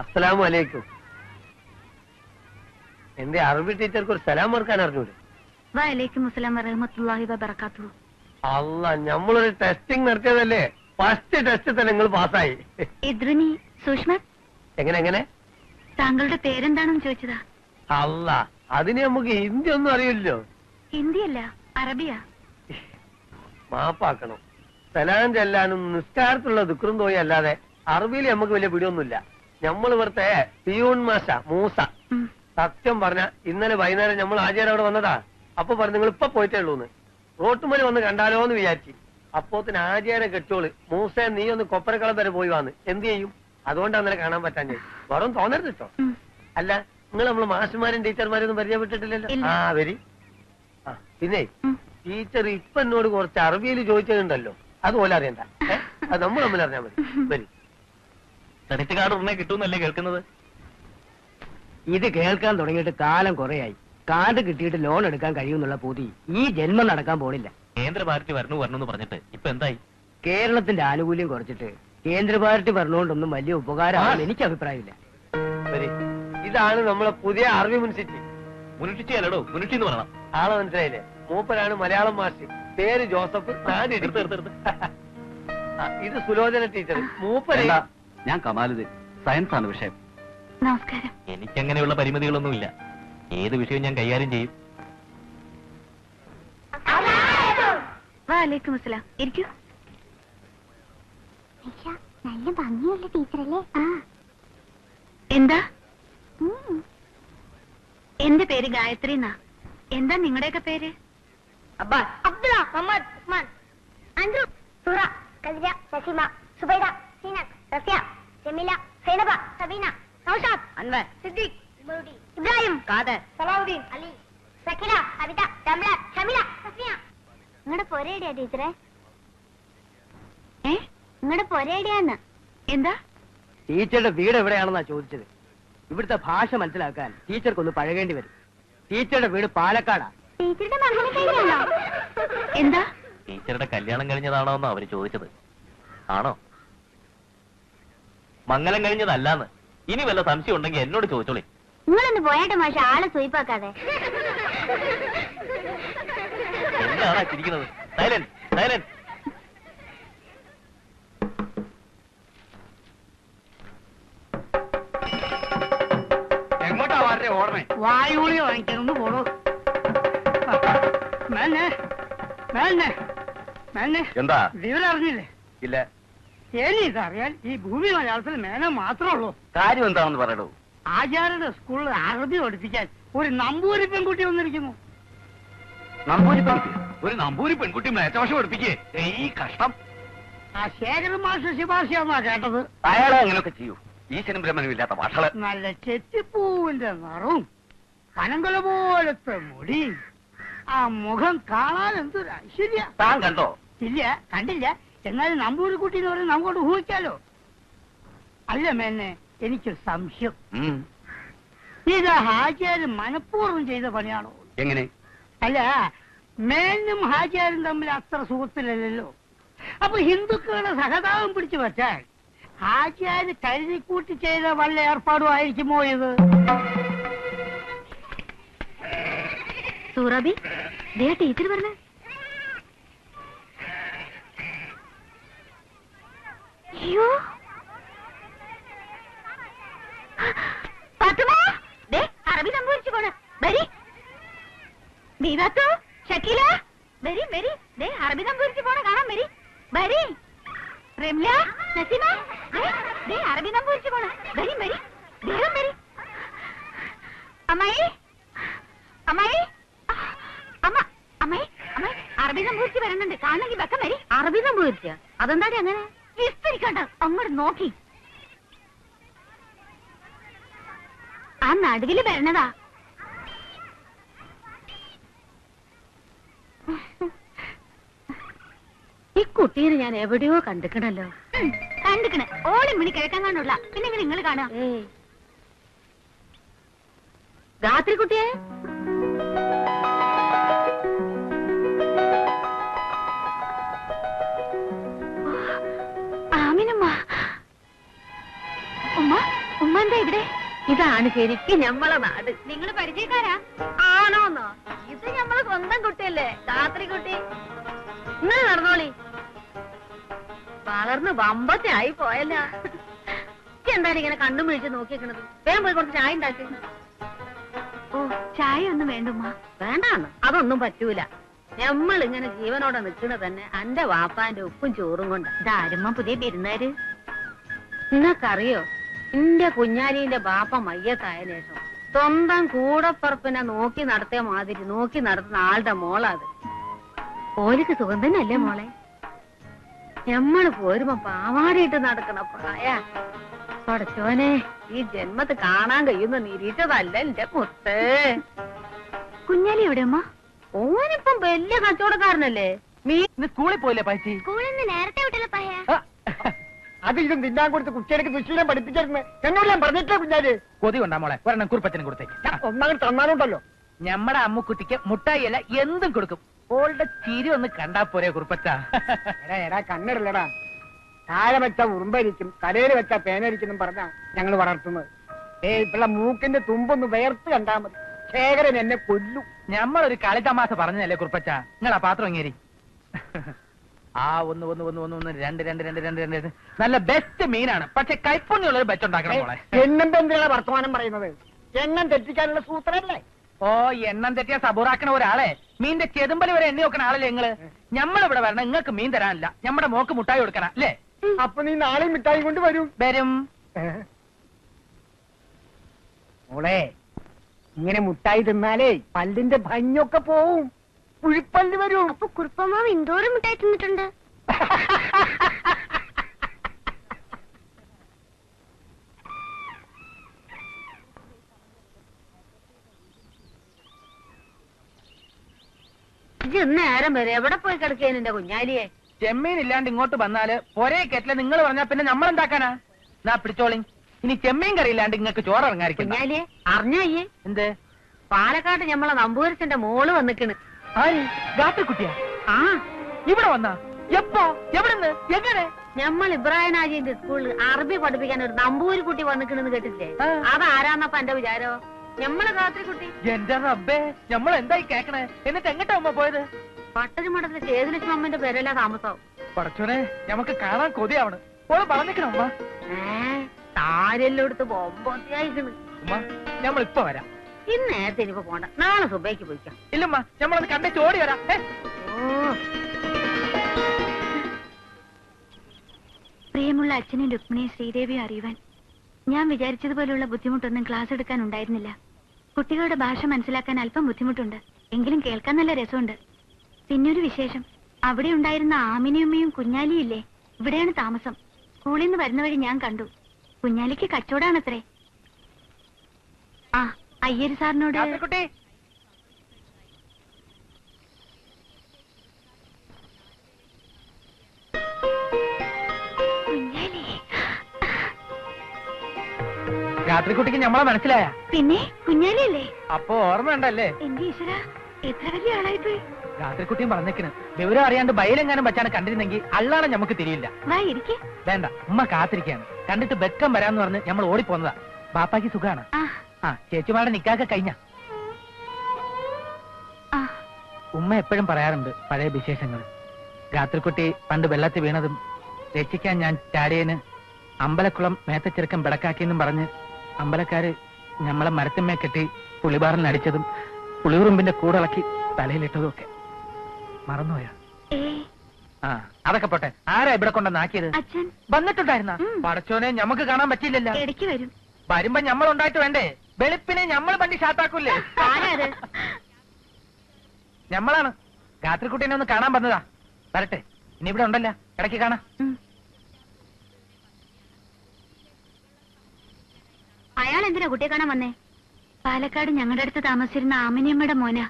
അസ്സലാമു അലൈക്കും. എന്റെ അറബി ടീച്ചർക്ക് ഒരു സലാം ഓർക്കാൻ അറിഞ്ഞൂടെ? വഅലൈക്കും അസ്സലാം വറഹ്മത്തുള്ളാഹി വബറകാതുഹു. അല്ല, നമ്മളൊരു ടെസ്റ്റിംഗ് നടത്തിയതല്ലേ, ഫസ്റ്റ് ടെസ്റ്റ് തന്നെ നിങ്ങൾ പാസ്സായി. ഇദ്രുനി സുഷ്മത്. എങ്ങനെ താങ്കളുടെ പേരെന്താണെന്ന് ചോദിച്ചതാ. അല്ല, അതിന് നമുക്ക് ഹിന്ദി ഒന്നും അറിയില്ലോ. ഹിന്ദിയല്ല, അറബിയാ. മാപ്പാക്കണം. സലാം ചെല്ലാനും നിസ്കാരത്തിലുള്ള ദുഃഖം തോന്നി അല്ലാതെ അറബിയിൽ നമുക്ക് വലിയ പിടിയൊന്നുമില്ല. നമ്മൾ ഇവിടുത്തെ പിയൂൺ മാഷ മൂസ. സത്യം പറഞ്ഞ ഇന്നലെ വൈകുന്നേരം നമ്മൾ ആചാര്യ അവിടെ വന്നതാ. അപ്പൊ പറഞ്ഞു നിങ്ങൾ ഇപ്പൊ പോയിട്ടേ ഉള്ളൂന്ന്. റോട്ടുമല് വന്ന് കണ്ടാലോ എന്ന് വിചാരിച്ചു. അപ്പോത്തിന് ആചാര്യ കെട്ടോള് മൂസേ നീ ഒന്ന് കൊപ്പരക്കളം വരെ പോയി വന്ന് എന്ത് ചെയ്യും? അതുകൊണ്ട് അന്നേരം കാണാൻ പറ്റാൻ ചെയ്യും. വെറും തോന്നരുത് കേട്ടോ. അല്ല, നിങ്ങൾ നമ്മള് മാഷുമാരും ടീച്ചർമാരൊന്നും പരിചയപ്പെട്ടിട്ടില്ലല്ലോ. ആ വരി. ആ പിന്നെ ടീച്ചർ ഇപ്പൊ എന്നോട് കുറച്ച് അറബിയിൽ ചോദിച്ചിട്ടുണ്ടല്ലോ, അതുപോലെ അറിയണ്ട. അത് നമ്മൾ തമ്മിൽ അറിഞ്ഞാൽ മതി. വരി. ക്രെഡിറ്റ് കാർഡ് ഉടനെ കിട്ടുമെന്നല്ലേ കേൾക്കുന്നത്? ഇത് കേൾക്കാൻ തുടങ്ങിയിട്ട് കാലം കുറയായി. കാർഡ് കിട്ടിയിട്ട് ലോൺ എടുക്കാൻ കഴിയുമെന്നുള്ള പൂതി ഈ ജന്മം നടക്കാൻ പോണില്ല. കേന്ദ്ര പാർട്ടി വരണമെന്ന് പറഞ്ഞിട്ട് ഇപ്പൊ എന്തായി? കേരളത്തിന്റെ ആനുകൂല്യം കുറച്ചിട്ട് കേന്ദ്ര പാർട്ടി പറഞ്ഞുകൊണ്ടൊന്നും വലിയ ഉപകാരമാണെന്ന് എനിക്ക് അഭിപ്രായമില്ല. വരി. ഇതാണ് നമ്മളെ പുതിയ അറബി മുൻസിറ്റി. മുനുഷിച്ചി അല്ലടോ, മുനുഷി എന്ന് പറയണം. ആളെ മനസ്സിലായില്ലേ? മൂപ്പരാണ് മലയാളം മാഷ്. പേര് ജോസഫ്. ഇത് സുലോചന ടീച്ചർ. മൂപ്പര് ഞാൻ കമാലുദ്ദീൻ. സയൻസ് ആണ് വിഷയം. നമസ്കാരം. എനിക്കങ്ങനെയുള്ള പരിമിതികളൊന്നുമില്ല. ഏത് വിഷയവും ഞാൻ കൈകാര്യം ചെയ്യും. വഅലൈക്കും അസ്സലാം. ഇരിക്കൂ. നല്ല ഭംഗിയുള്ള ടീച്ചറല്ലേ? എന്താ? എന്റെ പേര് ഗായത്രി എന്നാ. എന്താ നിങ്ങളുടെയൊക്കെ പേര്? അബ്ബാസ്, അബ്ദുള്ള, മുഹമ്മദ്, ഉസ്മാൻ, അൻഡ്രു, സുറ, കദിര, നസീമ, സുബൈദ, സീനത്ത്, റഫിയ, ജമീല, സൈനബ, സബീന, നൗഷാദ്, അൻവർ, സിദ്ദീഖ്, ഇബ്രാഹിം, ഇബ്രാഹിം, ഖാദർ, സലാഹുദ്ദീൻ, അലി, സക്കില, ഹബിത, ജംല, ഷമില, സഫിയ. നിങ്ങളുടെ പൊരേടിയാ ടീച്ചറെ? നിങ്ങളുടെ പൊരേടിയാന്ന്. എന്താ? ടീച്ചറുടെ വീട് എവിടെയാണെന്നാ ചോദിച്ചത്. ഇവിടുത്തെ ഭാഷ മനസ്സിലാക്കാൻ ടീച്ചർക്കൊന്ന് പഴകേണ്ടി വരും. ടീച്ചറുടെ വീട് പാലക്കാടാ. ടീച്ചറുടെ മകനെ കഴിഞ്ഞാണോ? എന്താ? ടീച്ചറുടെ കല്യാണം കഴിഞ്ഞതാണോ എന്ന് അവര് ചോദിച്ചത്. ആണോ? മംഗലം കഴിഞ്ഞതല്ലാന്ന്. ഇനി വല്ല സംശയം ഉണ്ടെങ്കിൽ എന്നോട് ചോദിച്ചോളി. നിങ്ങളൊന്ന് പോയാട്ടെ മാഷ, ആളെ സ്വയിപ്പാക്കാതെ. എന്താണ് ചിരിക്കുന്നത്? Silent, silent. എങ്ങോട്ടാ വാരേ ഓടണേ? വായുളി വാങ്ങിക്കാനൊന്ന് പോണോ? എന്താ? വിവരം അറിഞ്ഞില്ലേ? ഇല്ല. ഇനി ഇതറിയാൻ ഈ ഭൂമി മലയാളത്തിൽ മേന മാത്രമേ ഉള്ളൂ. കാര്യം എന്താണെന്ന് പറയടോ. ആചാര്യയുടെ സ്കൂളിൽ അറബി പഠിപ്പിക്കാൻ ഒരു നമ്പൂരി പെൺകുട്ടി വന്നിരിക്കുന്നു. നമ്പൂരി പെൺകുട്ടി? ഒരു നമ്പൂരി പെൺകുട്ടി മേച്ചഭാഷ പഠിപ്പിക്കേ? ഈ കഷ്ടം. ആ ശേഖര മാഷ ശുപാർശയാന്നാ കേട്ടത്. അയാളെ അങ്ങനെയൊക്കെ ചെയ്യൂ. ഈശ്വരൻ ബ്രഹ്മനും ഇല്ലാത്ത ഭാഷകള്. നല്ല ചെത്തിപ്പൂവിന്റെ നിറവും പനങ്കൊല പോലത്തെ മുടി, ആ മുഖം കാണാൻ എന്തൊരു ഐശ്വര്യ. താൻ കണ്ടോ? ഇല്ല, കണ്ടില്ല. എന്നാലും നമ്പൂരിക്കുട്ടി എന്ന് പറയുന്നത് നമുക്കോട്ട് ഊഹിക്കാലോ. അല്ല മേന്നെ, എനിക്കൊരു സംശയം. ഇത് ഹാജിയാരും മനഃപൂർവ്വം ചെയ്ത പണിയാണോ? എങ്ങനെ? അല്ല, മേനും ഹാജിയാരും തമ്മിൽ അത്ര സുഹൃത്തില്ലല്ലോ. അപ്പൊ ഹിന്ദുക്കളുടെ സഹതാപം പിടിച്ചു വച്ചാൽ ഹാജിയാര് കരുതിക്കൂട്ടി ചെയ്ത വല്ല ഏർപ്പാടും ആയിരിക്കുമോ ഇത്? സൂറാബി, ടീച്ചർ പറഞ്ഞ അയ്യോ അറബി സംഭവിച്ചു പോണ. വരി ദീവാത്തോ, ഷക്കീല, വരി വരി. അറബി സംഭവിച്ചു പോണ കാണാൻ വരി. വരി റംല, നസീമ, അറബി സംഭവിച്ചു പോണ. വരി വരി, വേഗം വരി. അമ്മായി, അമ്മായി, അമ്മ, അമ്മായി, അമ്മായി, അറബി സംഭവിച്ച് വരുന്നുണ്ട്. കാണണമെങ്കിൽ വെക്കം വരി. അറബി സംഭവിച്ച അതെന്താടി അങ്ങനെ? വിസ്തരിക്കണ്ട, അങ്ങോട്ട് നോക്കി. ആ നടുവില് വരണതാ. ഈ കുട്ടീനെ ഞാൻ എവിടെയോ കണ്ടിക്കണല്ലോ. കണ്ടിക്കണ ഓളി മണി കിഴക്കാൻ കാണുള്ള. പിന്നെ നിങ്ങൾ കാണാം. രാത്രി കുട്ടിയെ ആമിനമ്മ. ഉമ്മ, ഉമ്മ എന്താ ഇതാണ് ശരിക്കും ഞമ്മളെ നാട്. നിങ്ങൾ പരിചയക്കാരാ? ആണോന്നോ? ഇത് ഞമ്മളെ സ്വന്തം കുട്ടിയല്ലേ, രാത്രി കുട്ടി. നിങ്ങൾ നടന്നോളി. വളർന്ന് വമ്പത്തെ ആയി പോയല്ല. എന്താണ് ഇങ്ങനെ കണ്ണും വിളിച്ച് നോക്കിയേക്കണത്? വേഗം പോയി കുറച്ച് ചായ ഉണ്ടാക്കി. ഓ, ചായ ഒന്നും വേണ്ടുമ്മ. വേണ്ടാന്ന്? അതൊന്നും പറ്റൂല. നമ്മളിങ്ങനെ ജീവനോടെ നിൽക്കണത് തന്നെ എന്റെ വാപ്പാന്റെ ഉപ്പും ചോറും കൊണ്ട്. ഇതാരുമ്മ പുതിയ വിരുന്നാര്? നിങ്ങൾക്കറിയോ, എന്റെ കുഞ്ഞാലിന്റെ ബാപ്പ മയ്യത്തായ ശേഷം സ്വന്തം കൂടപ്പറപ്പിനെ നോക്കി നടത്തിയ മാതിരി നോക്കി നടത്തുന്ന ആളുടെ മോളാത്. ഓലിക്ക് സുഖം തന്നെയല്ലേ മോളെ? ഞമ്മള് പോരുമ്പോ പാവാടിയിട്ട് നടക്കണ പ്രായ. പഠിച്ചോനെ, ഈ ജന്മത്ത് കാണാൻ കഴിയുന്ന നിരീക്ഷതല്ല എന്റെ മുത്ത്. കുഞ്ഞാലി എവിടെ അമ്മ? ഓനിപ്പം വലിയ കച്ചവടക്കാരനല്ലേ. സ്കൂളിൽ പോയില്ലേ പൈസി? സ്കൂളിൽ നിന്ന് നേരത്തെ വിട്ടല്ലോ പയ്യ. അത് ഇതും തിന്നാൻ കൊടുത്ത് കുട്ടികൾക്ക് ദുശീലം പഠിപ്പിച്ചിരുന്നു എന്നോട് ഞാൻ പറഞ്ഞിട്ടില്ല കുഞ്ഞാല്. കൊതി കൊണ്ടാ മോളെ, ഒരെണ്ണം കുറുപ്പച്ചനും കൊടുത്തേക്ക്. ഒന്നങ്ങനെ തന്നാലുണ്ടല്ലോ. ഞമ്മടെ അമ്മുക്കുട്ടിക്ക് മുട്ടായി അല്ല എന്തും കൊടുക്കും. ഓളുടെ ചിരി ഒന്ന് കണ്ടാ പോരെ കുറുപ്പച്ച. എടാ കണ്ണിടല്ലടാ. താഴെ വെച്ച ഉറുമ്പരിക്കും തലയിൽ വെച്ച പേനരിക്കും പറഞ്ഞാ ഞങ്ങൾ വളർത്തുന്നത്. ഇപ്പള്ള മൂക്കിന്റെ തുമ്പൊന്ന് വേർത്ത് കണ്ടാ മതി, ശേഖരൻ എന്നെ കൊല്ലു. ഞമ്മളൊരു കളിത്തമാശ പറഞ്ഞല്ലേ കുറുപ്പച്ച. നിങ്ങൾ ആ പാത്രം ഇങ്ങേരി. ആ ഒന്ന് ഒന്ന് ഒന്ന് ഒന്ന് ഒന്ന് രണ്ട് രണ്ട് രണ്ട് രണ്ട് രണ്ട് നല്ല ബെസ്റ്റ് മീനാണ്. പക്ഷെ കൈപ്പുണ്യുള്ളൊരു ബെറ്റ് ഉണ്ടാക്കണം മോളെ. എണ്ണം എന്തിനാണ് വർത്തമാനം പറയുന്നത്? എണ്ണം തെറ്റിക്കാനുള്ള സൂത്രല്ലേ? ഓ, എണ്ണം തെറ്റിയ സബൂറാക്കണ ഒരാളെ മീന്റെ ചെതുമ്പല് വരെ എണ്ണി വെക്കണ ആളല്ലേ നിങ്ങള്. ഞമ്മളിവിടെ വരണം, നിങ്ങൾക്ക് മീൻ തരാനില്ല. ഞമ്മടെ മോക്ക് മുട്ടായി കൊടുക്കണ അല്ലേ? അപ്പൊ നീ നാളെ മിഠായി കൊണ്ട് വരും. വരും. മോളെ, ഇങ്ങനെ മുട്ടായി തിന്നാലേ പല്ലിന്റെ ഭംഗിയൊക്കെ പോവും, കുഴിപ്പല്ല് വരും. അപ്പൊ കുറുപ്പമാവ് എന്തോരം മിഠായി തിന്നിട്ടുണ്ട്. നേരം വരെ എവിടെ പോയി കിടക്കേന് എന്റെ കുഞ്ഞാലിയെ? ചെമ്മീൻ ഇല്ലാണ്ട് ഇങ്ങോട്ട് വന്നാല് പൊരേ കെറ്റില് നിങ്ങൾ പറഞ്ഞാ പിന്നെ നമ്മൾ എന്താക്കാനാ? എന്നാ പിടിച്ചോളി. ഇനി ചെമ്മീൻ കറിയില്ലാണ്ട് നിങ്ങൾക്ക് ചോറ് ഇറങ്ങാതിരിക്കും. കുഞ്ഞാലിയെ അറിഞ്ഞയ്യേ? എന്ത്? പാലക്കാട് ഞമ്മളെ നമ്പൂരിച്ചന്റെ മോള് വന്നിക്കണ്. ഗാത്രക്കുട്ടിയാ? ആ, ഇവിടെ വന്നാ? എപ്പോ? എവിടുന്ന്? എങ്ങനെ? ഞമ്മൾ ഇബ്രാഹിം ഹാജിന്റെ സ്കൂളിൽ അറബി പഠിപ്പിക്കാൻ ഒരു നമ്പൂരി കുട്ടി വന്നിക്കണെന്ന് കേട്ടില്ലേ? അതാരാന്നപ്പ എന്റെ വിചാരോ? ഞമ്മള് ഗാത്രിക്കുട്ടി. എന്റെ റബ്ബേ, നമ്മൾ എന്തായി കേക്കണേ? എന്നിട്ട് എങ്ങട്ടാ അമ്മ പോയത്? പട്ടരുമഠത്തിലെ ചേതുലക്ഷ്മി അമ്മന്റെ പേരല്ല താമസം. പടച്ചോനെ, നമുക്ക് കാണാൻ കൊതിയാവണ്. ഓള് പറഞ്ഞിക്കണ അമ്മ. താരെല്ലാം എടുത്ത് ബൊമ്പത്തിയായിക്കണ്. ഉമ്മ, നമ്മൾ ഇപ്പൊ വരാം. ഇന്ന് നേരത്തെ ഇനിയിപ്പോ പോണ്ട, നാളെ സുബൈക്ക് പോയിക്കാം. ഇല്ലമ്മ, നമ്മളത് കണ്ടേ ചോടി വരാം. പ്രിയമുള്ള അച്ഛനും രുക്മിണിയും ശ്രീദേവിയും അറിയുവാൻ ഞാൻ വിചാരിച്ചതുപോലുള്ള ബുദ്ധിമുട്ടൊന്നും ക്ലാസ് എടുക്കാൻ ഉണ്ടായിരുന്നില്ല. കുട്ടികളുടെ ഭാഷ മനസ്സിലാക്കാൻ അല്പം ബുദ്ധിമുട്ടുണ്ട്, എങ്കിലും കേൾക്കാൻ നല്ല രസമുണ്ട്. പിന്നൊരു വിശേഷം, അവിടെ ഉണ്ടായിരുന്ന ആമിനിയമ്മയും കുഞ്ഞാലിയും ഇല്ലേ, ഇവിടെയാണ് താമസം. സ്കൂളിൽ നിന്ന് വരുന്ന വഴി ഞാൻ കണ്ടു. കുഞ്ഞാലിക്ക് കച്ചവടാണത്രേ. ആ, അയ്യര് സാറിനോട് ഗാത്രക്കുട്ടി, ഗാത്രക്കുട്ടിക്ക് നമ്മളെ മനസ്സിലായ? പിന്നെ കുഞ്ഞാലിയല്ലേ? അപ്പൊ ഓർമ്മയുണ്ടല്ലേ? എന്റെ ഈശ്വര, എത്ര വലിയ ആളായിപ്പോയി. ഗാത്രക്കുട്ടിയും പറഞ്ഞേക്കണ്, വിവരം അറിയാണ്ട് ബയലെങ്ങാനും വെച്ചാണ് കണ്ടിരുന്നെങ്കിൽ അള്ളാണ് നമുക്ക് തിരിയില്ല. വാ ഇരിക്കേ. വേണ്ട, ഉമ്മ കാത്തിരിക്കാണ്. കണ്ടിട്ട് ബെക്കം വരാന്ന് പറഞ്ഞ് നമ്മൾ ഓടിപ്പോന്നതാ. ബാപ്പാക്ക് സുഖാണ്? ആ, ചേച്ചിമാരുടെ നിക്കാക്ക കഴിഞ്ഞ. ഉമ്മ എപ്പോഴും പറയാറുണ്ട് പഴയ വിശേഷങ്ങൾ. ഗാത്രക്കുട്ടി പണ്ട് വെള്ളത്തിൽ വീണതും രക്ഷിക്കാൻ ഞാൻ ചാടിയന് അമ്പലക്കുളം മേത്തച്ചെറുക്കം ബെടക്കാക്കിയെന്നും പറഞ്ഞ് അമ്പലക്കാര് ഞമ്മളെ മരത്തിന്മേ കെട്ടി പുളിബാറിൽ അടിച്ചതും പുളിയുറുമ്പിന്റെ കൂടിളക്കി തലയിലിട്ടതും ഒക്കെ മറന്നുപോയാ? ആ, അതൊക്കെ പോട്ടെ. ആരാ ഇവിടെ കൊണ്ടുവന്നാക്കിയത്? അച്ഛൻ വന്നിട്ടുണ്ടായിരുന്ന? പടച്ചോനെ, ഞമ്മക്ക് കാണാൻ പറ്റിയില്ലല്ലോ. ഇടയ്ക്ക് വരും. വരുമ്പോ ഞമ്മൾ ഉണ്ടായിട്ട് വേണ്ടേ? വെളുപ്പിനെ ഞമ്മൾ വണ്ടി ഷാത്താക്കൂല്ലേ? ഞമ്മളാണ്. ഗാത്രക്കുട്ടീനെ ഒന്ന് കാണാൻ വന്നതാ. വരട്ടെ, ഇനി ഇവിടെ ഉണ്ടല്ലോ, ഇടയ്ക്ക് കാണാം. അയാൾ എന്തിനാ കുട്ടിയെ കാണാൻ വന്നേ? പാലക്കാട് ഞങ്ങളുടെ അടുത്ത് താമസിച്ചിരുന്ന ആമിനിയമ്മയുടെ മോനാ.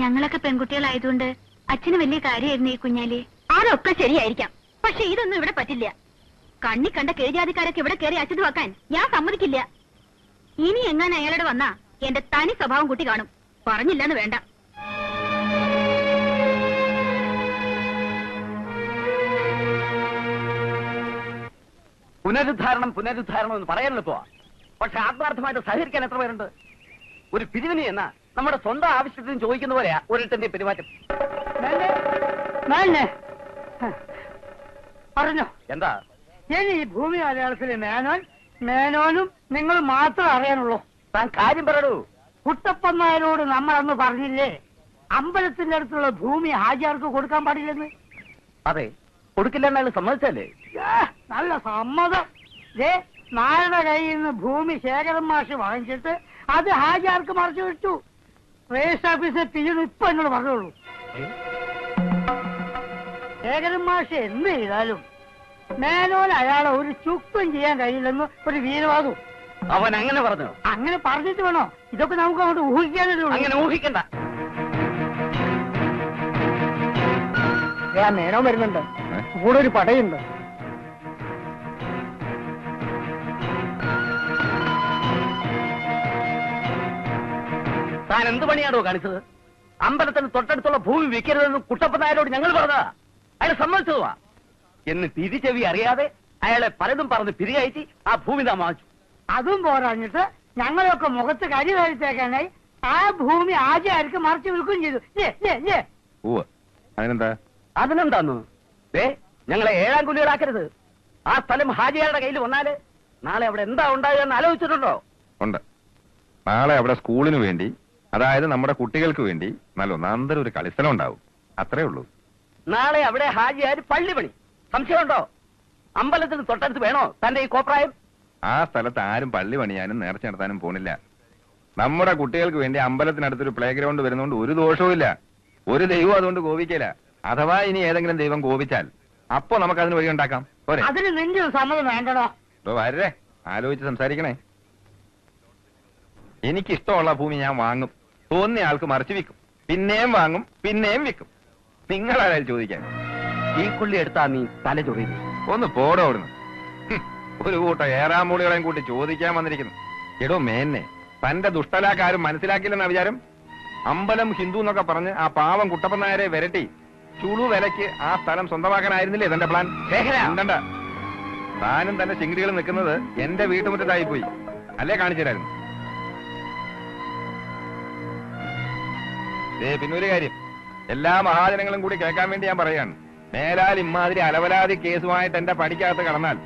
ഞങ്ങളൊക്കെ പെൺകുട്ടികളായതുകൊണ്ട് അച്ഛന് വലിയ കാര്യമായിരുന്നു ഈ കുഞ്ഞാലി. അതൊക്കെ ശരിയായിരിക്കാം, പക്ഷെ ഇതൊന്നും ഇവിടെ പറ്റില്ല. കണ്ണി കണ്ട കീഴ്ജാതിക്കാരൊക്കെ ഇവിടെ കയറി അച്ഛത് വെക്കാൻ ഞാൻ സമ്മതിക്കില്ല. ഇനി എങ്ങനെ അയാളോട് വന്നാ എന്റെ തനി സ്വഭാവം കുട്ടി കാണും. പറഞ്ഞില്ലെന്ന് വേണ്ട. പുനരുദ്ധാരണം പുനരുദ്ധാരണം എന്ന് പറയാനുള്ള പോവാ. പക്ഷെ ആത്മാർത്ഥമായിട്ട് സഹകരിക്കാൻ എത്ര പേരുണ്ട്? ഒരു പിരിവിനി എന്നാ നമ്മുടെ സ്വന്തം ആവശ്യത്തിന് ചോദിക്കുന്ന പോലെയാ ഒരിട്ടന്റെ പെരുമാറ്റം. പറഞ്ഞോ എന്താ? ഇനി ഈ ഭൂമി മലയാളത്തിലെ മേനോനും നിങ്ങൾ മാത്രം അറിയാനുള്ളൂ. താൻ കാര്യം പറയൂ. കുട്ടപ്പൻ നായരോട് നമ്മൾ അന്ന് പറഞ്ഞില്ലേ അമ്പലത്തിന്റെ അടുത്തുള്ള ഭൂമി ഹാജിയാർക്ക് കൊടുക്കാൻ പാടില്ലെന്ന്? അതെ, കൊടുക്കില്ലെന്നാണ് സമ്മതിച്ചല്ലേ? നല്ല സമ്മതം. നായരുടെ കയ്യിൽ നിന്ന് ഭൂമി ശേഖരൻ മാഷ് വാങ്ങിച്ചിട്ട് അത് ഹാജിയാർക്ക് മറിച്ചു വിട്ടു. രജിസ്റ്റർ ഓഫീസിൽ പിന്നീട് ഇപ്പൊ എന്നോട് പറഞ്ഞോളൂ. ശേഖരൻ മാഷ് എന്ത് ചെയ്താലും മേനോൻ അയാളെ ഒരു ചുക്കും ചെയ്യാൻ കഴിയില്ലെന്ന് ഒരു വീരവാദവും. അവൻ അങ്ങനെ പറഞ്ഞു? അങ്ങനെ പറഞ്ഞിട്ട് വേണോ ഇതൊക്കെ നമുക്ക് അങ്ങോട്ട് ഊഹിക്കാനേ. അങ്ങനെ ഊഹിക്കണ്ട. മേനോ വരുന്നുണ്ട്, കൂടെ ഒരു പടയുണ്ട്. താൻ എന്ത് പണിയാണോ കാണിച്ചത്? അമ്പലത്തിന് തൊട്ടടുത്തുള്ള ഭൂമി വിൽക്കരുതെന്ന് കുട്ടപ്പൻ നായരോട് ഞങ്ങൾ പറഞ്ഞതാ. അയാൾ സമ്മതിച്ചതുവാ. എന്ന് തിരിച്ചെവി അറിയാതെ അയാളെ പലതും പറഞ്ഞ് പിരികയറ്റി ആ ഭൂമി താൻ വാങ്ങിച്ചു. അതും പോരാഞ്ഞിട്ട് ഞങ്ങളൊക്കെ മുഖത്ത് കരി കഴിച്ചേക്കാനായി ആ ഭൂമി ആചാര്യർക്ക് മറിച്ച് വിൽക്കുകയും ചെയ്തു. അതിനെന്താന്നു? ഞങ്ങളെ ഏഴാം കുലികളാക്കരുത്. ആ സ്ഥലം ഹാജിയാരുടെ കയ്യിൽ വന്നാല് നാളെ അവിടെ എന്താ ഉണ്ടാകുക എന്ന് ആലോചിച്ചിട്ടുണ്ടോ? ഉണ്ട്. നാളെ അവിടെ സ്കൂളിന് വേണ്ടി, അതായത് നമ്മുടെ കുട്ടികൾക്ക് വേണ്ടി നല്ല ഒന്നാന്തരം ഒരു കളിസ്ഥലം ഉണ്ടാവും. അത്രേ ഉള്ളൂ. നാളെ അവിടെ ഹാജിയാര് പള്ളി പണി. സംശയമുണ്ടോ? അമ്പലത്തിന് തൊട്ടടുത്ത് വേണോ തന്റെ ഈ കോപ്രായം? ആ സ്ഥലത്ത് ആരും പള്ളി പണിയാനും നേർച്ച നടത്താനും പോണില്ല. നമ്മുടെ കുട്ടികൾക്ക് വേണ്ടി അമ്പലത്തിനടുത്തൊരു പ്ലേ ഗ്രൗണ്ട് വരുന്നതുകൊണ്ട് ഒരു ദോഷവും ഇല്ല. ഒരു ദൈവം അതുകൊണ്ട് കോപിക്കില്ല. അഥവാ ഇനി ഏതെങ്കിലും ദൈവം കോപിച്ചാൽ അപ്പോ നമുക്ക് അതിന് വഴി ഉണ്ടാക്കാം. പോരെ? അതിന് നിന്റെ സമ്മതം വേണ്ടടോ. വരേ, ആലോചിച്ച് സംസാരിക്കണേ. എനിക്കിഷ്ടമുള്ള ഭൂമി ഞാൻ വാങ്ങും. തോന്നിയ ആൾക്ക് മറിച്ച് വിൽക്കും. പിന്നെയും വാങ്ങും, പിന്നെയും വിൽക്കും. നിങ്ങളാരായാലും ചോദിക്കാൻ. ഈ കുള്ളി എടുത്താ നീ തല ചൊറിയുന്നു. ഒന്ന് പോടോ അവിടുന്ന്. ഒരു കൂട്ടം ഏറാമൂളികളെയും കൂട്ടി ചോദിക്കാൻ വന്നിരിക്കുന്നു. എടോ മേന്നെ, തന്റെ ദുഷ്ടലാക്കാരും മനസ്സിലാക്കില്ലെന്ന വിചാരം? അമ്പലം ഹിന്ദു എന്നൊക്കെ പറഞ്ഞ് ആ പാവം കുട്ടപ്പൻ നായരെ വിരട്ടി ചുളു വിലക്ക് ആ സ്ഥലം സ്വന്തമാക്കാനായിരുന്നില്ലേ തന്റെ പ്ലാൻ? ഉണ്ടണ്ട. താനും തന്റെ ചിങ്കിടികൾ നിൽക്കുന്നത് എന്റെ വീട്ടുമുറ്റത്തായി പോയി. അല്ലേ കാണിച്ചു തരായിരുന്നു. പിന്നൊരു കാര്യം, എല്ലാ മഹാജനങ്ങളും കൂടി കേൾക്കാൻ വേണ്ടി ഞാൻ പറയാണ്. മേലാൽ ഇമ്മാതിരി അലവലാതി കേസുമായിട്ട് എന്റെ പടിക്കകത്ത് കടന്നാൽ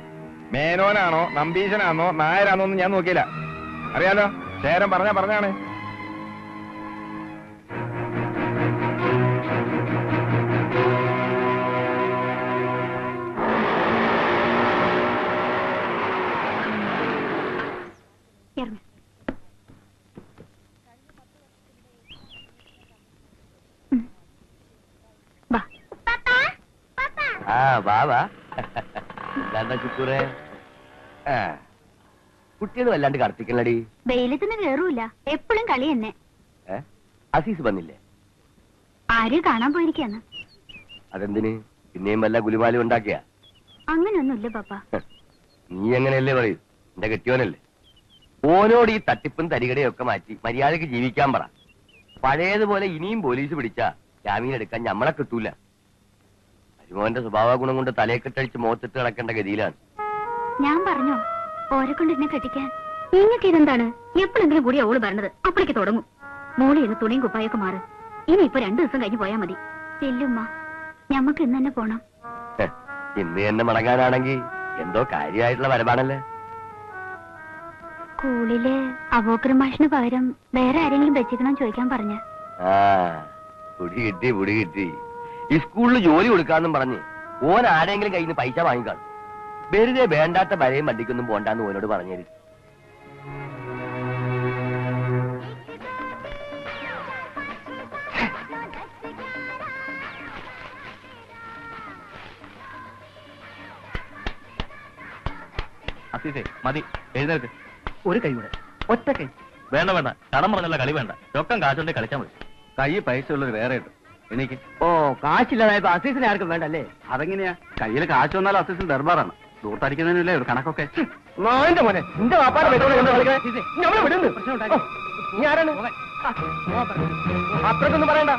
മേനോനാണോ നമ്പീശനാണോ നായരാണോ എന്ന് ഞാൻ നോക്കിയില്ല. അറിയാലോ, ശേരം പറഞ്ഞാണ്. കുട്ടികൾ വല്ലാണ്ട് കടത്തിക്കണടി. വെയിലത്തുനിന്ന് കേറൂല, എപ്പോഴും കളി തന്നെ. അസീസ് വന്നില്ലേ? ആര് കാണാൻ പോയിരിക്കാന്ന്. അതെന്തിന്? പിന്നെയും വല്ല ഗുലുമാലും ഉണ്ടാക്കിയ? അങ്ങനെയൊന്നുമില്ല പാപ്പ. നീ എങ്ങനെയല്ലേ പറയൂ? എന്റെ കെട്ടിയോനല്ലേ. ഓനോട് ഈ തട്ടിപ്പും തരികടയും ഒക്കെ മാറ്റി മര്യാദക്ക് ജീവിക്കാൻ പറ. പഴയതുപോലെ ഇനിയും പോലീസ് പിടിച്ചാ ജാമീൻ എടുക്കാൻ ഞമ്മളെ കിട്ടൂല. അരിമോന്റെ സ്വഭാവ ഗുണം കൊണ്ട് തലയെക്കെട്ടടിച്ച് മുഖത്തിട്ട് കിടക്കേണ്ട ഗതിയിലാണ്. ഞാൻ പറഞ്ഞോ ഓരെ കൊണ്ട് എന്നെ കെട്ടിക്കാൻ? നിങ്ങൾക്ക് ഇതെന്താണ്? എപ്പോഴെങ്കിലും കൂടി അവള് പറഞ്ഞത് അപ്പോഴേക്ക് തുടങ്ങും. മോളി ഇന്ന് തുണിയും കുപ്പായൊക്കെ മാറ്. ഇനിയിപ്പോ 2 ദിവസം കഴിഞ്ഞ് പോയാ മതി. ചെല്ലുമ്മ, ഞമ്മക്ക് ഇന്ന് തന്നെ പോണം. ഇന്ന് തന്നെ മടങ്ങാനാണെങ്കിൽ എന്തോ കാര്യമായിട്ടുള്ള വരവാണല്ലേ. സ്കൂളില് അബൂക്കർ മാഷിന് പകരം വേറെ ആരെങ്കിലും വെച്ചിക്കണം ചോദിക്കാൻ പറഞ്ഞ. പുടി കിട്ടി. ഈ സ്കൂളിൽ ജോലി കൊടുക്കാന്നും പറഞ്ഞ് ഓൻ ആരെങ്കിലും കയ്യിൽ നിന്ന് പൈസ വാങ്ങിക്കാണും. വെറുതെ വേണ്ടാത്ത വരയും വണ്ടിക്കൊന്നും പോണ്ടാന്ന് ഓനോട് പറഞ്ഞേര്. അസീസേ മതി, എഴുന്നേൽക്ക്. ഒരു കൈ കൂടെ, ഒറ്റ കൈ. വേണ്ട കടം പറഞ്ഞല്ല കളി വേണ്ട. ചൊക്കം കാശുണ്ടെ കളിച്ചാൽ മതി. കൈ പൈസ ഉള്ളത് വേറെ ഉണ്ട്. എനിക്ക് കാശില്ലാതായപ്പോ അസീസിനെ ആർക്കും വേണ്ടല്ലേ? അതെങ്ങനെയാ? കയ്യിൽ കാശ് വന്നാൽ അസീസിന് ദർബാറാണ്. ദൂർത്തടിക്കുന്നതിനല്ലേ ഒരു കണക്കൊക്കെ. മോനെ നിന്റെ വാപ്പാടെ വിടുന്നു. നീ ആരാണ്? അത്രക്കൊന്നും പറയണ്ട.